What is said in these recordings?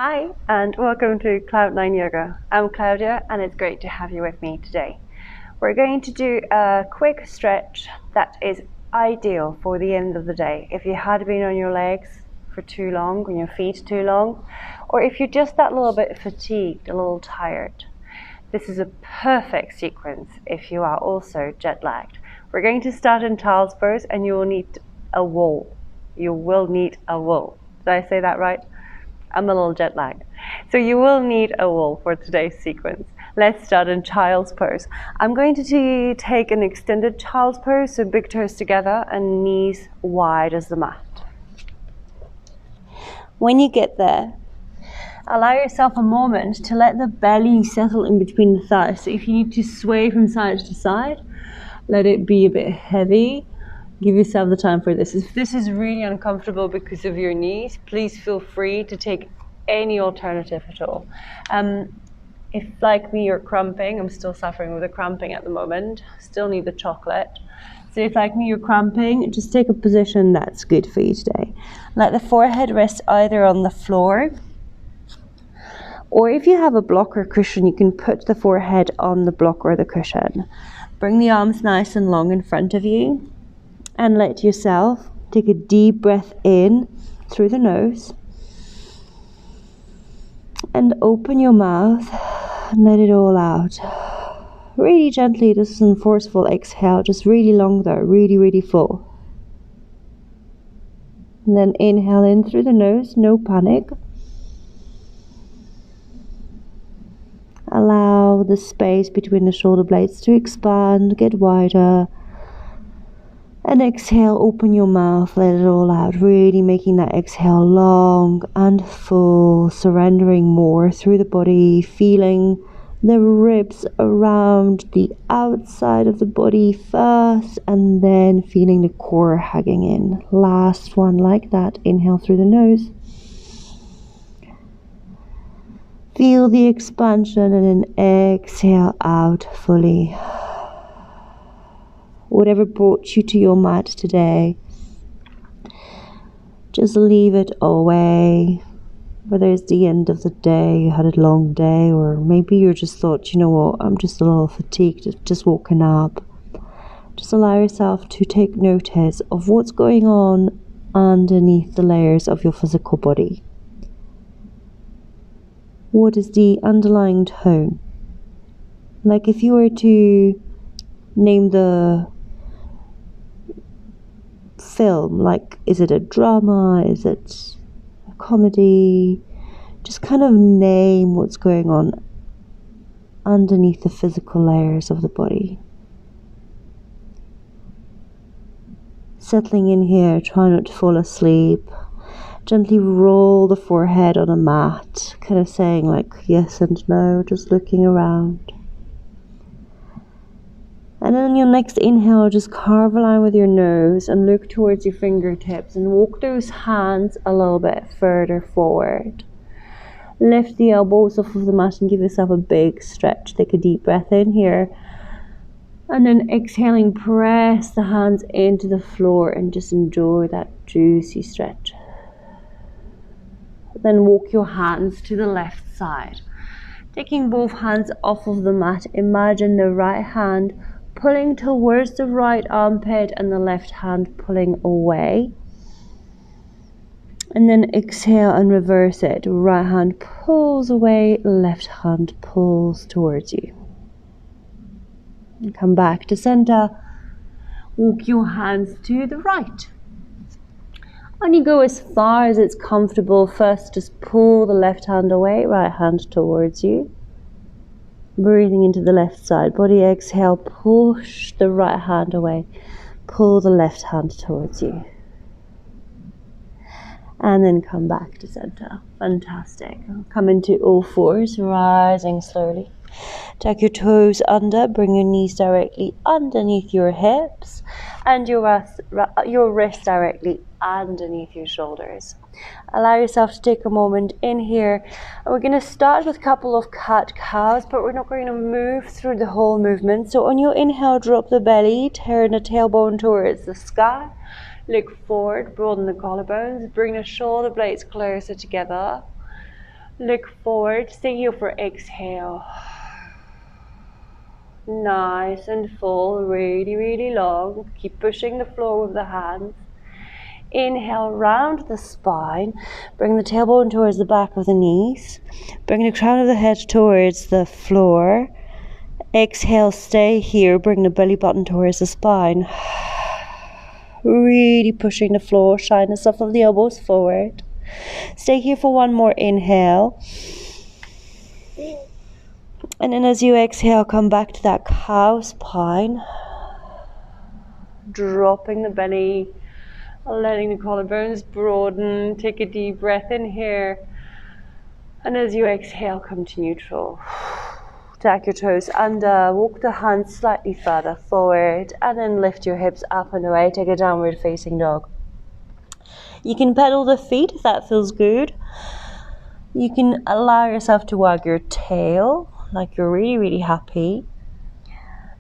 Hi, and welcome to Cloud9 Yoga. I'm Claudia, and it's great to have you with me today. We're going to do a quick stretch that is ideal for the end of the day. If you had been on your legs for too long, on your feet too long, or if you're just that little bit fatigued, a little tired, this is a perfect sequence if you are also jet lagged. We're going to start in child's pose, and you will need a wool. You will need a wool. Did I say that right? I'm a little jet lagged. So you will need a wool for today's sequence. Let's start in child's pose. I'm going to take an extended child's pose, so big toes together and knees wide as the mat. When you get there, allow yourself a moment to let the belly settle in between the thighs. So if you need to sway from side to side, let it be a bit heavy. Give yourself the time for this. If this is really uncomfortable because of your knees, please feel free to take any alternative at all. If, like me, you're cramping, I'm still suffering with the cramping at the moment, still need the chocolate. So if, like me, you're cramping, just take a position that's good for you today. Let the forehead rest either on the floor, or if you have a block or cushion, you can put the forehead on the block or the cushion. Bring the arms nice and long in front of you. And let yourself take a deep breath in through the nose and open your mouth and let it all out. Really gently, this isn't forceful exhale, just really long though, really full. And then inhale in through the nose, no panic. Allow the space between the shoulder blades to expand, get wider. And exhale, open your mouth, let it all out, really making that exhale long and full, surrendering more through the body, feeling the ribs around the outside of the body first, and then feeling the core hugging in. Last one like that, inhale through the nose. Feel the expansion and then exhale out fully. Whatever brought you to your mat today, just leave it away. Whether it's the end of the day, you had a long day, or maybe you just thought, you know what, I'm just a little fatigued, just woken up. Just allow yourself to take notice of what's going on underneath the layers of your physical body. What is the underlying tone? Like if you were to name the film, like is it a drama, is it a comedy? Just kind of name what's going on underneath the physical layers of the body. Settling in here, try not to fall asleep. Gently roll the forehead on a mat, kind of saying like yes and no, just looking around. And then on your next inhale, just carve a line with your nose and look towards your fingertips and walk those hands a little bit further forward. Lift the elbows off of the mat and give yourself a big stretch. Take a deep breath in here. And then exhaling, press the hands into the floor and just enjoy that juicy stretch. Then walk your hands to the left side. Taking both hands off of the mat, imagine the right hand pulling towards the right armpit and the left hand pulling away. And then exhale and reverse it. Right hand pulls away, left hand pulls towards you. And come back to center. Walk your hands to the right. And you go as far as it's comfortable. First, just pull the left hand away, right hand towards you. Breathing into the left side body, exhale, push the right hand away, pull the left hand towards you. And then come back to center. Fantastic. Come into all fours, rising slowly. Tuck your toes under, bring your knees directly underneath your hips and your wrists directly underneath your shoulders. Allow yourself to take a moment in here. And we're going to start with a couple of cat cows, but we're not going to move through the whole movement. So on your inhale, drop the belly, turn the tailbone towards the sky. Look forward, broaden the collarbones, bring the shoulder blades closer together. Look forward, stay here for exhale. Nice and full, really, really long. Keep pushing the floor with the hands. Inhale, round the spine. Bring the tailbone towards the back of the knees. Bring the crown of the head towards the floor. Exhale, stay here. Bring the belly button towards the spine. Really pushing the floor. Shine the soft of the elbows forward. Stay here for one more inhale. And then as you exhale, come back to that cow spine. Dropping the belly. Letting the collarbones broaden. Take a deep breath in here. And as you exhale, come to neutral. Tuck your toes under. Walk the hands slightly further forward. And then lift your hips up and away. Take a downward facing dog. You can pedal the feet if that feels good. You can allow yourself to wag your tail like you're really, really happy.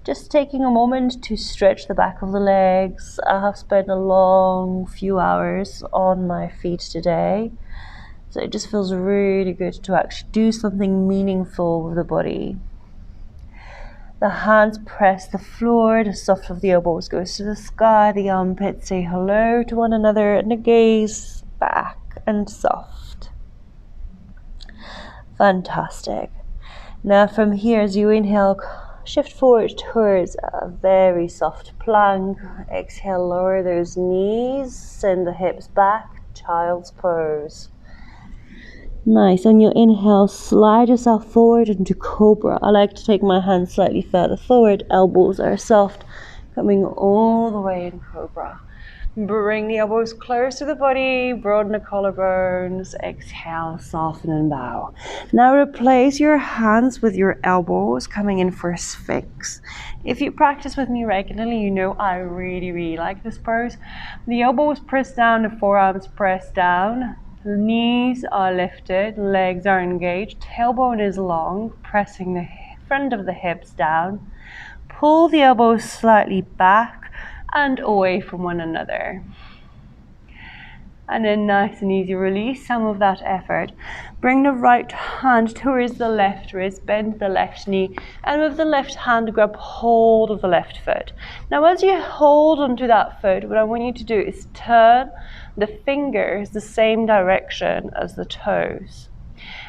Just taking a moment to stretch the back of the legs. I have spent a long few hours on my feet today. So it just feels really good to actually do something meaningful with the body. The hands press the floor, the soft of the elbows goes to the sky, the armpits say hello to one another, and the gaze back and soft. Fantastic. Now from here, as you inhale, shift forward towards a very soft plank. Exhale, lower those knees, send the hips back, child's pose. Nice. On your inhale, slide yourself forward into cobra. I like to take my hands slightly further forward. Elbows are soft, coming all the way in cobra. Bring the elbows close to the body, broaden the collarbones. Exhale, soften and bow. Now replace your hands with your elbows, coming in for Sphinx. If you practice with me regularly, you know I really, really like this pose. The elbows press down, the forearms press down. Knees are lifted, legs are engaged, tailbone is long, pressing the front of the hips down. Pull the elbows slightly back and away from one another. And then nice and easy, release some of that effort. Bring the right hand towards the left wrist, bend the left knee, and with the left hand, grab hold of the left foot. Now as you hold onto that foot, what I want you to do is turn the fingers the same direction as the toes.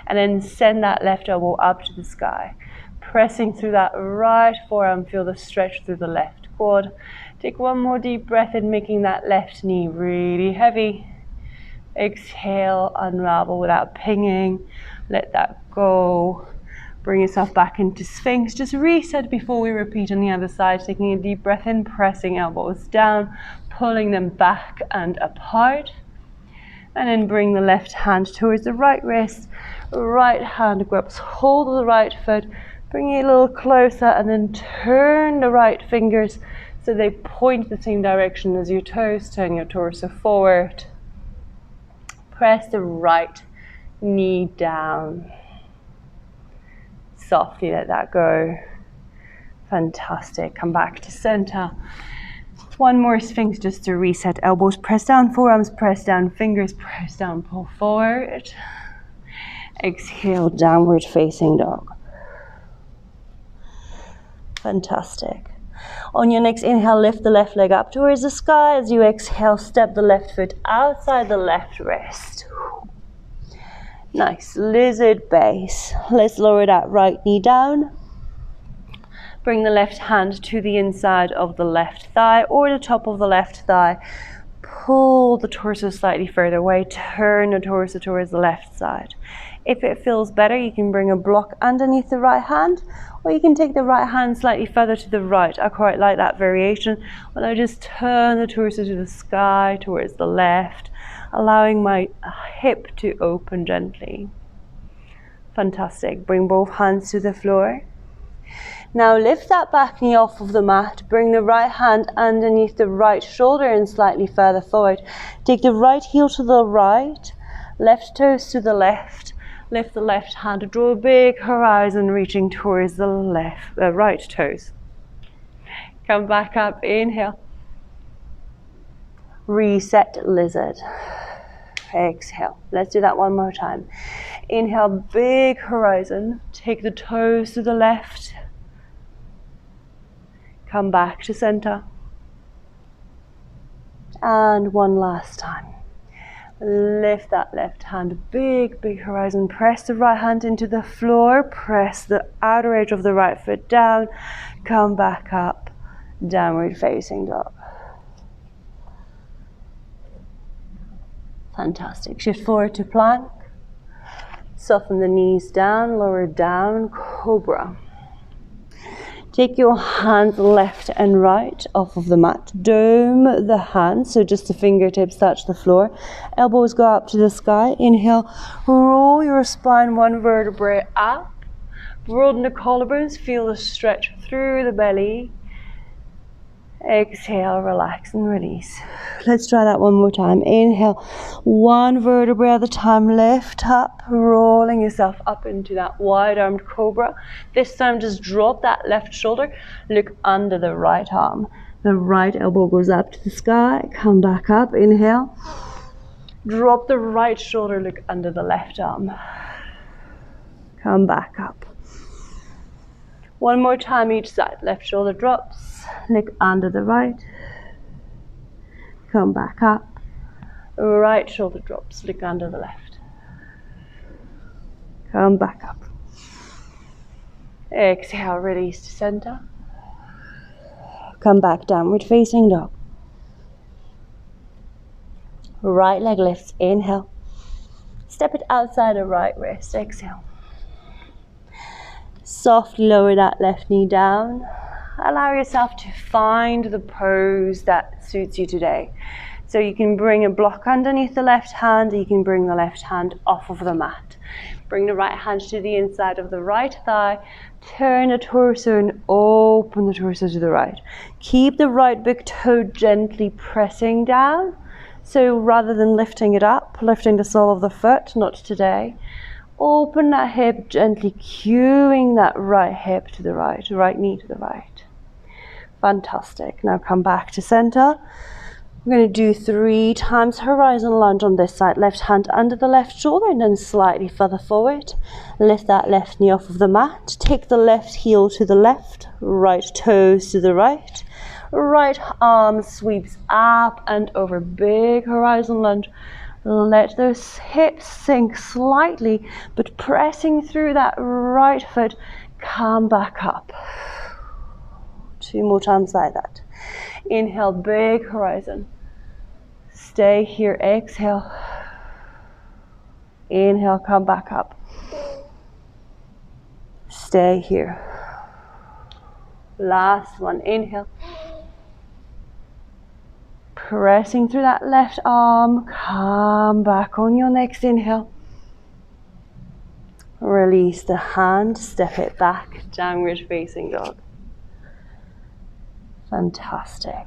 And then send that left elbow up to the sky. Pressing through that right forearm, feel the stretch through the left quad. Take one more deep breath in, making that left knee really heavy. Exhale, unravel without pinging. Let that go. Bring yourself back into Sphinx. Just reset before we repeat on the other side. Taking a deep breath in, pressing elbows down, pulling them back and apart. And then bring the left hand towards the right wrist. Right hand grabs hold of the right foot. Bring it a little closer and then turn the right fingers so they point the same direction as your toes. Turn your torso forward. Press the right knee down. Softly let that go. Fantastic. Come back to center. One more Sphinx just to reset. Elbows press down, forearms press down, fingers press down, pull forward. Exhale, downward facing dog. Fantastic. On your next inhale, lift the left leg up towards the sky. As you exhale, step the left foot outside the left wrist. Nice, lizard base. Let's lower that right knee down. Bring the left hand to the inside of the left thigh or the top of the left thigh. Pull the torso slightly further away. Turn the torso towards the left side. If it feels better, you can bring a block underneath the right hand, or you can take the right hand slightly further to the right. I quite like that variation. When I just turn the torso to the sky, towards the left, allowing my hip to open gently. Fantastic. Bring both hands to the floor. Now lift that back knee off of the mat. Bring the right hand underneath the right shoulder and slightly further forward. Take the right heel to the right, left toes to the left. Lift the left hand, draw a big horizon reaching towards the right toes. Come back up, inhale. Reset lizard. Exhale. Let's do that one more time. Inhale, big horizon. Take the toes to the left. Come back to center. And one last time. Lift that left hand, big, big horizon. Press the right hand into the floor. Press the outer edge of the right foot down. Come back up, downward facing dog. Fantastic. Shift forward to plank. Soften the knees down, lower down, cobra. Take your hands left and right off of the mat. Dome the hands, so just the fingertips touch the floor. Elbows go up to the sky. Inhale, roll your spine one vertebrae up. Broaden the collarbones, feel the stretch through the belly. Exhale, relax and release. Let's try that one more time. Inhale, one vertebrae at a time, lift up, rolling yourself up into that wide-armed cobra. This time just drop that left shoulder, look under the right arm. The right elbow goes up to the sky, come back up, inhale. Drop the right shoulder, look under the left arm. Come back up. One more time each side, left shoulder drops. Look under the right, come back up, right shoulder drops, look under the left, come back up. Exhale, release to center, come back, downward facing dog. Right leg lifts, inhale, step it outside the right wrist, exhale. Softly lower that left knee down. Allow yourself to find the pose that suits you today. So you can bring a block underneath the left hand, you can bring the left hand off of the mat. Bring the right hand to the inside of the right thigh, turn the torso and open the torso to the right. Keep the right big toe gently pressing down. So rather than lifting it up, lifting the sole of the foot, not today. Open that hip gently, cueing that right hip to the right knee to the right. Fantastic. Now come back to center. We're going to do 3 times horizon lunge on this side. Left hand under the left shoulder and then slightly further forward. Lift that left knee off of the mat. Take the left heel to the left, right toes to the right. Right arm sweeps up and over, big horizon lunge. Let those hips sink slightly, but pressing through that right foot, come back up. 2 more times like that. Inhale, big horizon. Stay here, exhale. Inhale, come back up. Stay here. Last one, inhale. Pressing through that left arm, come back on your next inhale. Release the hand, step it back, downward facing dog. Fantastic.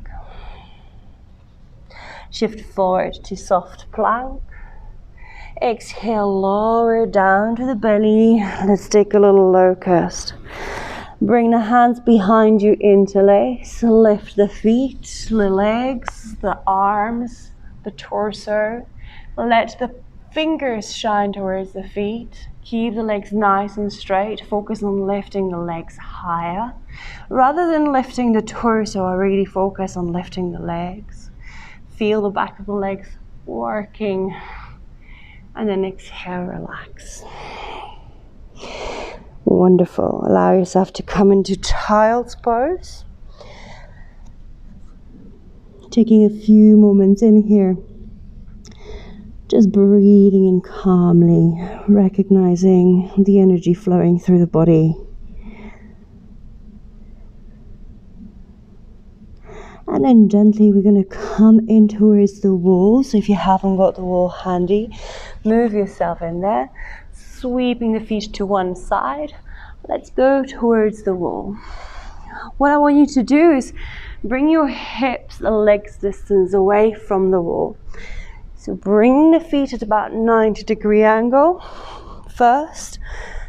Shift forward to soft plank. Exhale, lower down to the belly. Let's take a little locust. Bring the hands behind you, interlace. Lift the feet, the legs, the arms, the torso. Let the fingers shine towards the feet. Keep the legs nice and straight. Focus on lifting the legs higher. Rather than lifting the torso, I really focus on lifting the legs. Feel the back of the legs working. And then exhale, relax. Wonderful. Allow yourself to come into child's pose. Taking a few moments in here. Just breathing in calmly, recognizing the energy flowing through the body. And then gently we're going to come in towards the wall. So if you haven't got the wall handy, move yourself in there. Sweeping the feet to one side. Let's go towards the wall. What I want you to do is bring your hips a leg's distance away from the wall. So bring the feet at about 90-degree angle first.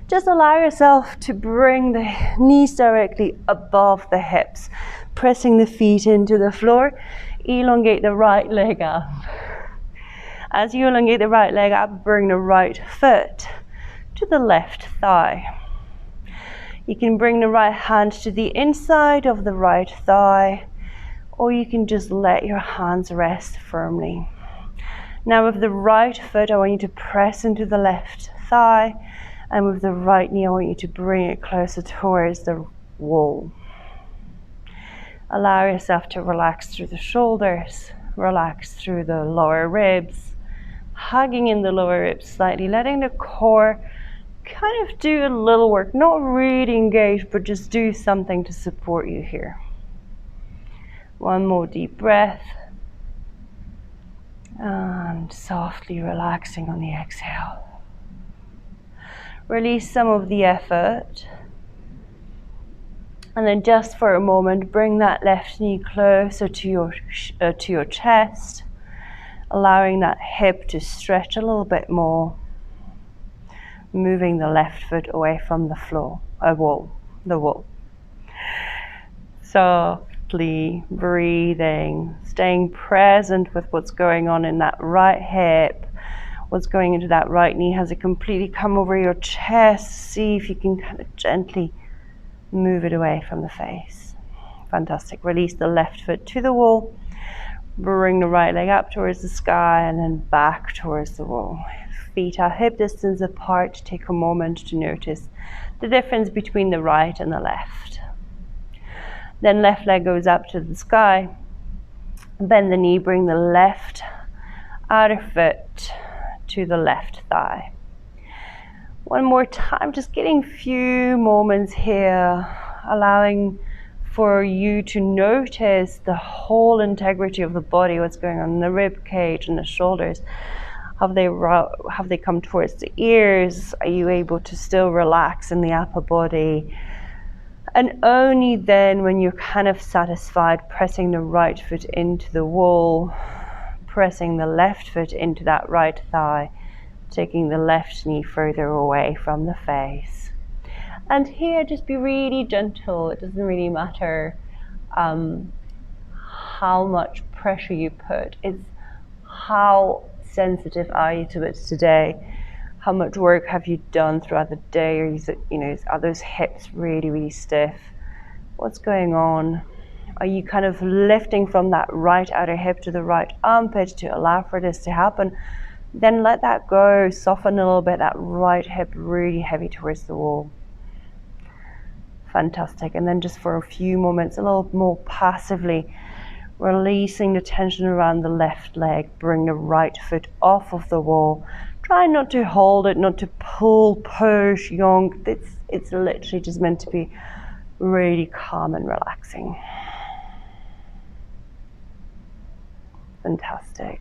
Just allow yourself to bring the knees directly above the hips, pressing the feet into the floor. Elongate the right leg up. As you elongate the right leg up, bring the right foot to the left thigh. You can bring the right hand to the inside of the right thigh, or you can just let your hands rest firmly. Now with the right foot, I want you to press into the left thigh, and with the right knee, I want you to bring it closer towards the wall. Allow yourself to relax through the shoulders, relax through the lower ribs, hugging in the lower ribs slightly, letting the core kind of do a little work, not really engage, but just do something to support you here. One more deep breath, and softly relaxing on the exhale. Release some of the effort, and then just for a moment, bring that left knee closer to your chest, allowing that hip to stretch a little bit more, moving the left foot away from the floor, the wall. Softly breathing, staying present with what's going on in that right hip, what's going into that right knee. Has it completely come over your chest? See if you can kind of gently move it away from the face. Fantastic. Release the left foot to the wall, bring the right leg up towards the sky, and then back towards the wall. Feet are hip distance apart. Take a moment to notice the difference between the right and the left. Then left leg goes up to the sky. Bend the knee, bring the left outer foot to the left thigh. One more time, just getting a few moments here, allowing for you to notice the whole integrity of the body, what's going on in the rib cage and the shoulders. Have they come towards the ears? Are you able to still relax in the upper body? And only then, when you're kind of satisfied, pressing the right foot into the wall, pressing the left foot into that right thigh, taking the left knee further away from the face. And here, just be really gentle. It doesn't really matter how much pressure you put. It's how sensitive are you to it today? How much work have you done throughout the day? Are those hips really, really stiff? What's going on? Are you kind of lifting from that right outer hip to the right armpit to allow for this to happen? Then let that go, soften a little bit, that right hip really heavy towards the wall. Fantastic. And then just for a few moments, a little more passively, releasing the tension around the left leg, bring the right foot off of the wall. Try not to hold it, not to pull, push, yank. It's literally just meant to be really calm and relaxing. Fantastic.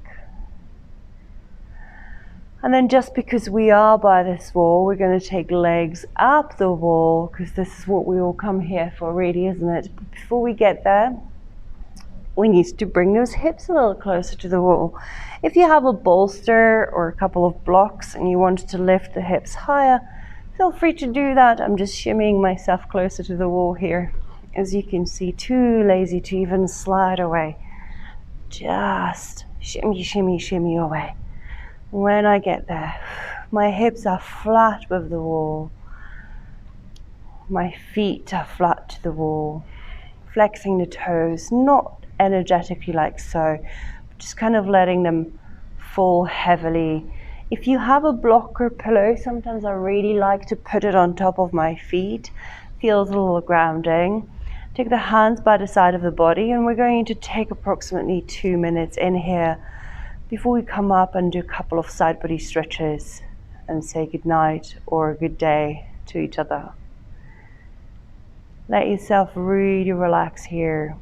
And then just because we are by this wall, we're going to take legs up the wall, because this is what we all come here for, really, isn't it? But before we get there, we need to bring those hips a little closer to the wall. If you have a bolster or a couple of blocks and you want to lift the hips higher, feel free to do that. I'm just shimmying myself closer to the wall here. As you can see, too lazy to even slide away. Just shimmy, shimmy, shimmy away. When I get there, my hips are flat with the wall. My feet are flat to the wall. Flexing the toes, not energetically like so, but just kind of letting them fall heavily. If you have a blocker pillow, sometimes I really like to put it on top of my feet. Feels a little grounding. Take the hands by the side of the body, and we're going to take approximately 2 minutes in here before we come up and do a couple of side body stretches and say good night or good day to each other. Let yourself really relax here.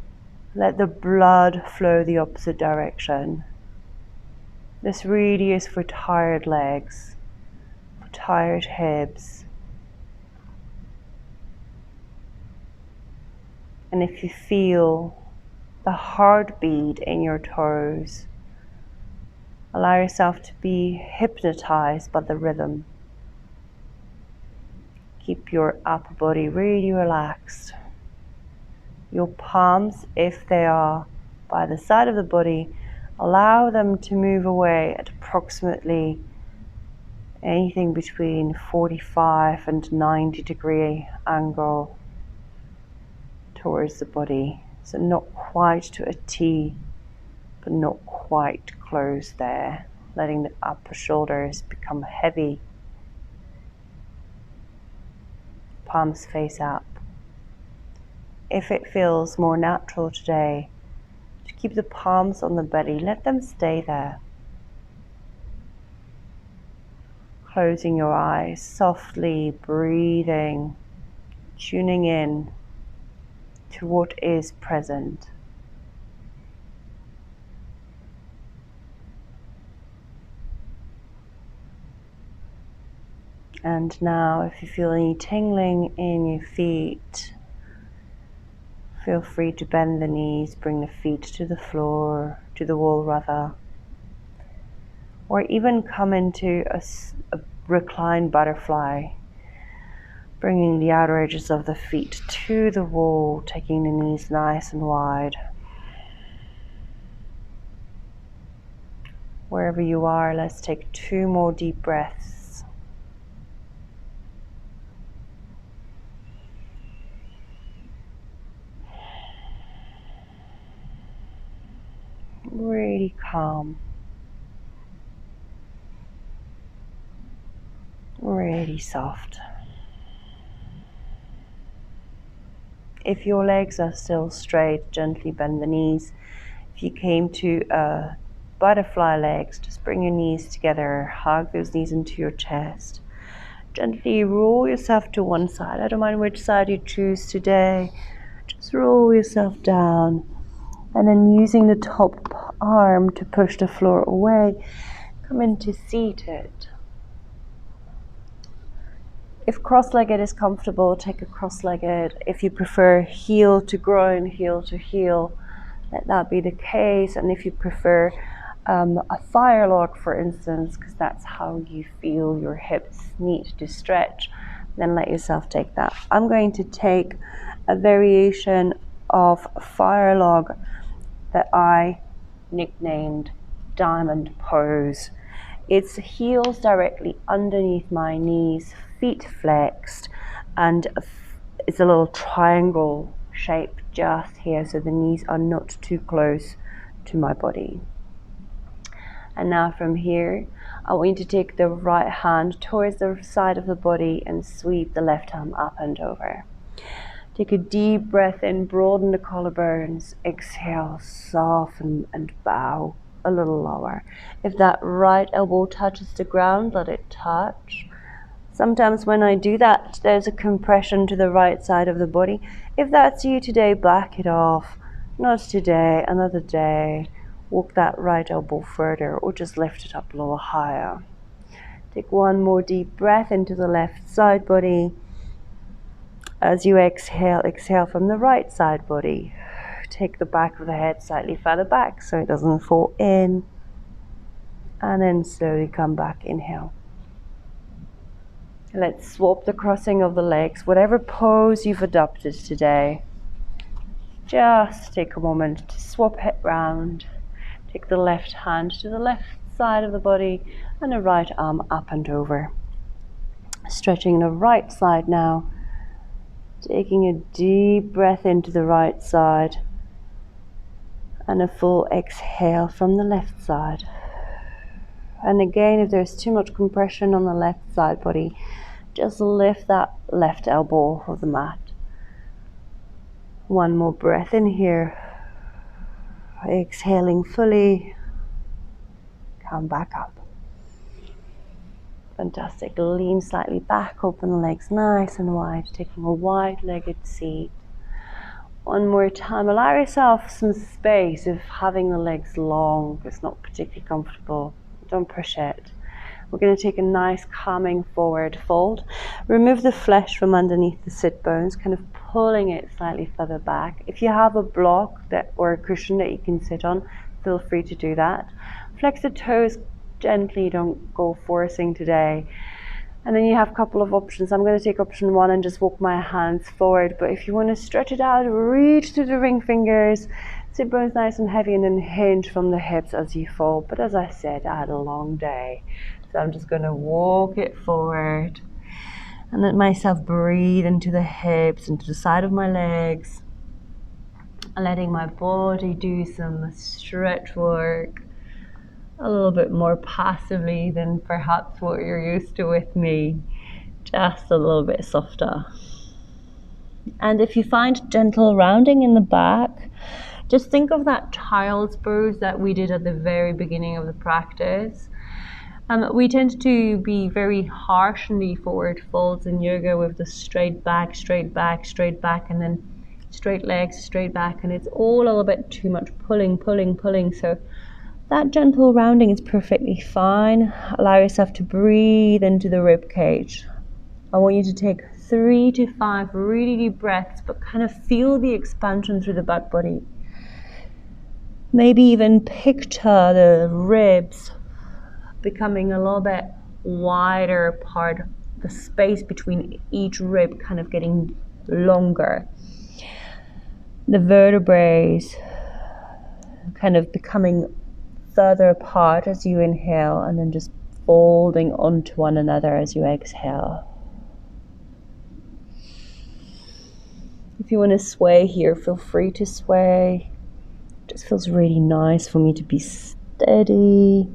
Let the blood flow the opposite direction. This really is for tired legs, for tired hips. And if you feel the heartbeat in your toes, allow yourself to be hypnotized by the rhythm. Keep your upper body really relaxed. Your palms, if they are by the side of the body, allow them to move away at approximately anything between 45 and 90-degree angle towards the body. So not quite to a T, but not quite close there. Letting the upper shoulders become heavy. Palms face up. If it feels more natural today, to keep the palms on the belly, let them stay there. Closing your eyes, softly breathing, tuning in to what is present. And now, if you feel any tingling in your feet, feel free to bend the knees, bring the feet to the floor, to the wall rather, or even come into a reclined butterfly, bringing the outer edges of the feet to the wall, taking the knees nice and wide. Wherever you are, let's take 2 more deep breaths. Really calm. Really soft. If your legs are still straight, gently bend the knees. If you came to butterfly legs, just bring your knees together, hug those knees into your chest. Gently roll yourself to one side. I don't mind which side you choose today. Just roll yourself down. And then using the top arm to push the floor away, come into seated. If cross-legged is comfortable, take a cross-legged. If you prefer heel to groin, heel to heel, let that be the case. And if you prefer a fire log, for instance, because that's how you feel your hips need to stretch, then let yourself take that. I'm going to take a variation of fire log that I nicknamed Diamond Pose. It's heels directly underneath my knees, feet flexed, and it's a little triangle shape just here, so the knees are not too close to my body. And now from here, I want you to take the right hand towards the side of the body and sweep the left arm up and over. Take a deep breath in, broaden the collarbones. Exhale, soften and bow a little lower. If that right elbow touches the ground, let it touch. Sometimes when I do that, there's a compression to the right side of the body. If that's you today, back it off. Not today, another day. Walk that right elbow further or just lift it up a little higher. Take one more deep breath into the left side body. As you exhale, exhale from the right side body. Take the back of the head slightly further back so it doesn't fall in. And then slowly come back, inhale. Let's swap the crossing of the legs, whatever pose you've adopted today. Just take a moment to swap it round. Take the left hand to the left side of the body and the right arm up and over. Stretching the right side now. Taking a deep breath into the right side and a full exhale from the left side. And again, if there's too much compression on the left side body, just lift that left elbow off of the mat. One more breath in here. Exhaling fully. Come back up. Fantastic. Lean slightly back, open the legs nice and wide, taking a wide-legged seat. One more time. Allow yourself some space if having the legs long is not particularly comfortable. Don't push it. We're going to take a nice calming forward fold. Remove the flesh from underneath the sit bones, kind of pulling it slightly further back. If you have a block or a cushion that you can sit on, feel free to do that. Flex the toes gently, don't go forcing today. And then you have a couple of options. I'm going to take option 1 and just walk my hands forward. But if you want to stretch it out, reach through the ring fingers, sit bones nice and heavy, and then hinge from the hips as you fold. But as I said, I had a long day. So I'm just going to walk it forward and let myself breathe into the hips, into the side of my legs, and letting my body do some stretch work a little bit more passively than perhaps what you're used to with me, just a little bit softer. And if you find gentle rounding in the back, just think of that child's pose that we did at the very beginning of the practice. We tend to be very harsh in the forward folds in yoga with the straight back, straight back, straight back, and then straight legs, straight back, and it's all a little bit too much pulling. So that gentle rounding is perfectly fine. Allow yourself to breathe into the rib cage. I want you to take 3 to 5 really deep breaths, but kind of feel the expansion through the back body. Maybe even picture the ribs becoming a little bit wider apart, the space between each rib kind of getting longer. The vertebrae kind of becoming further apart as you inhale, and then just folding onto one another as you exhale. If you want to sway here, feel free to sway. It just feels really nice for me to be steady.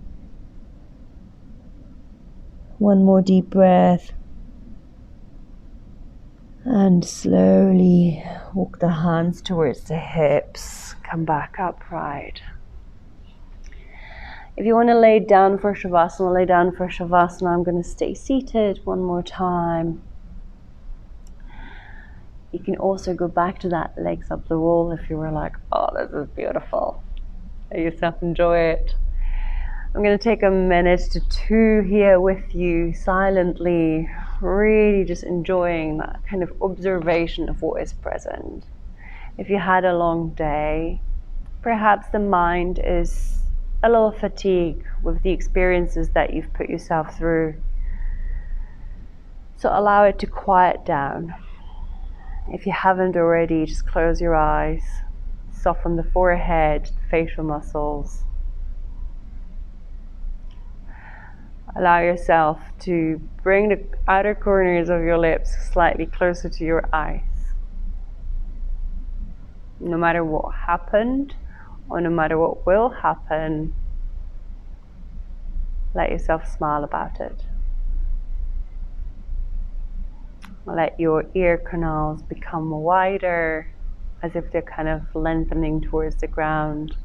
One more deep breath. And slowly walk the hands towards the hips. Come back upright. If you want to lay down for Shavasana, lay down for Shavasana. I'm going to stay seated one more time. You can also go back to that legs up the wall if you were like, oh, this is beautiful. Let yourself enjoy it. I'm going to take a minute to 2 here with you silently, really just enjoying that kind of observation of what is present. If you had a long day, perhaps the mind is a little fatigued with the experiences that you've put yourself through. So allow it to quiet down. If you haven't already, just close your eyes, soften the forehead, the facial muscles. Allow yourself to bring the outer corners of your lips slightly closer to your eyes. No matter what happened, or no matter what will happen, let yourself smile about it. Let your ear canals become wider, as if they're kind of lengthening towards the ground.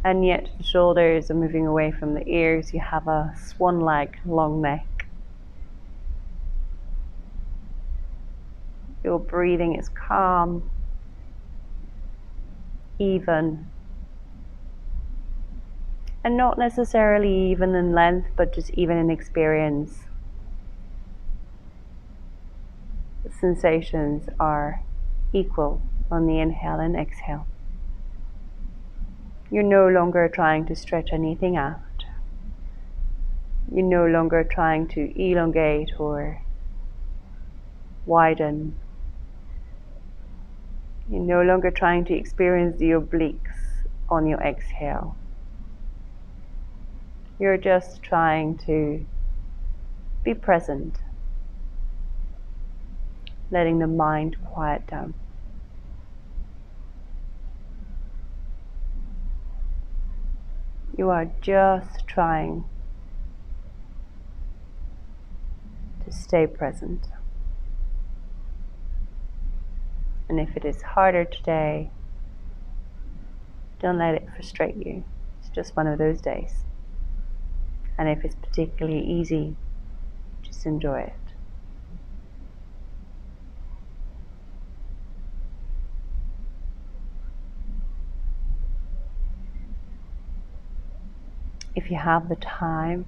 And yet the shoulders are moving away from the ears. You have a swan-like long neck. Your breathing is calm, even, and not necessarily even in length, but just even in experience. The sensations are equal on the inhale and exhale. You're no longer trying to stretch anything out. You're no longer trying to elongate or widen. You're no longer trying to experience the obliques on your exhale. You're just trying to be present, letting the mind quiet down. You are just trying to stay present. And if it is harder today, don't let it frustrate you. It's just one of those days. And if it's particularly easy, just enjoy it. If you have the time,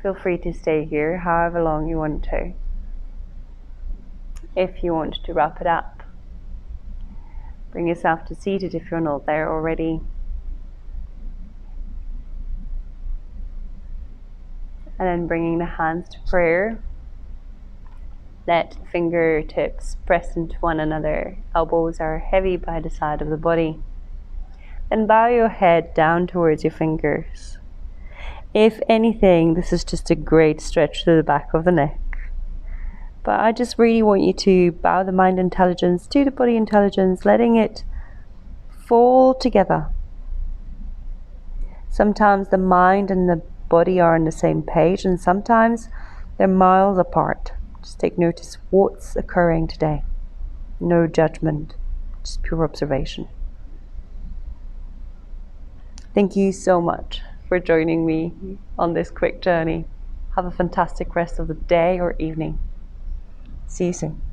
feel free to stay here however long you want to. If you want to wrap it up, bring yourself to seated if you're not there already. And then bringing the hands to prayer. Let the fingertips press into one another. Elbows are heavy by the side of the body. Then bow your head down towards your fingers. If anything, this is just a great stretch to the back of the neck. But I just really want you to bow the mind intelligence to the body intelligence, letting it fall together. Sometimes the mind and the body are on the same page, and sometimes they're miles apart. Just take notice of what's occurring today. No judgment, just pure observation. Thank you so much for joining me on this quick journey. Have a fantastic rest of the day or evening. See you soon.